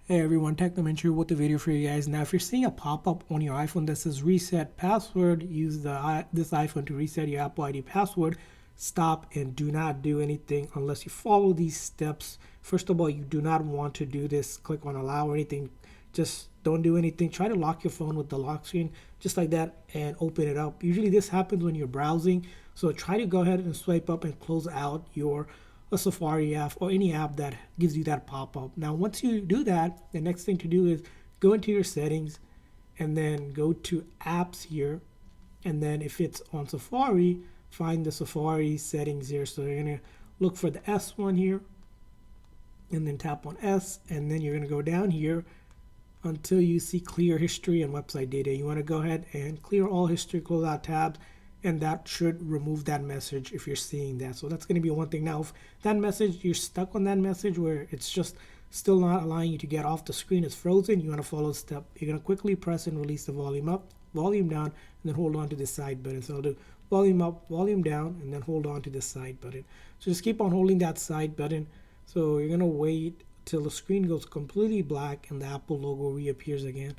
Hey everyone, Technomentary with the video for you guys. Now, if you're seeing a pop-up on your iPhone that says reset password, use this iPhone to reset your Apple ID password. Stop and do not do anything unless you follow these steps. First of all, you do not want to do this. Click on allow or anything. Just don't do anything. Try to lock your phone with the lock screen just like that and open it up. Usually this happens when you're browsing. So try to go ahead and swipe up and close out your a Safari app or any app that gives you that pop-up. Now, once you do that, the next thing to do is go into your settings and then go to apps here. And then if it's on Safari, find the Safari settings here. So you're going to look for the S one here and then tap on S. And then you're going to go down here until you see clear history and website data. You want to go ahead and clear all history, close out tabs, and that should remove that message if you're seeing that. So that's going to be one thing. Now, if that message, you're stuck on that message where it's just still not allowing you to get off the screen, it's frozen, you want to follow the step. You're going to quickly press and release the volume up, volume down, and then hold on to the side button. So I'll do volume up, volume down, and then hold on to the side button. So just keep on holding that side button. So you're going to wait till the screen goes completely black and the Apple logo reappears again.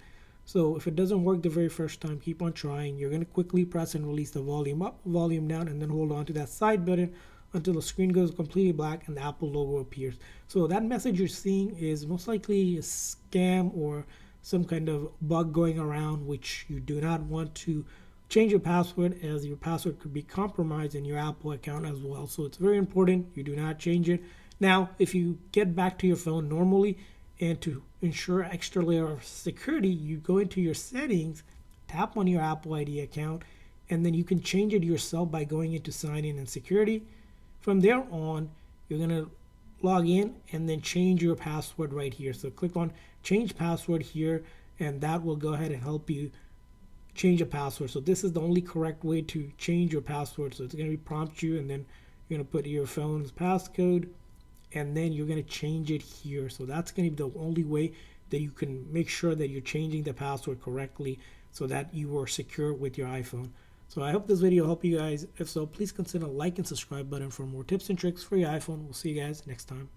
So if it doesn't work the very first time, keep on trying. You're going to quickly press and release the volume up, volume down, and then hold on to that side button until the screen goes completely black and the Apple logo appears. So that message you're seeing is most likely a scam or some kind of bug going around, which you do not want to change your password, as your password could be compromised in your Apple account as well. So it's very important you do not change it. Now, if you get back to your phone normally, and to ensure extra layer of security, you go into your settings, tap on your Apple ID account, and then you can change it yourself by going into sign in and security. From there on, you're going to log in and then change your password right here. So click on change password here, and that will go ahead and help you change a password. So this is the only correct way to change your password. So it's going to prompt you, and then you're going to put your phone's passcode, and then you're going to change it here. So that's going to be the only way that you can make sure that you're changing the password correctly so that you are secure with your iPhone. So I hope this video helped you guys. If so, please consider like and subscribe button for more tips and tricks for your iPhone. We'll see you guys next time.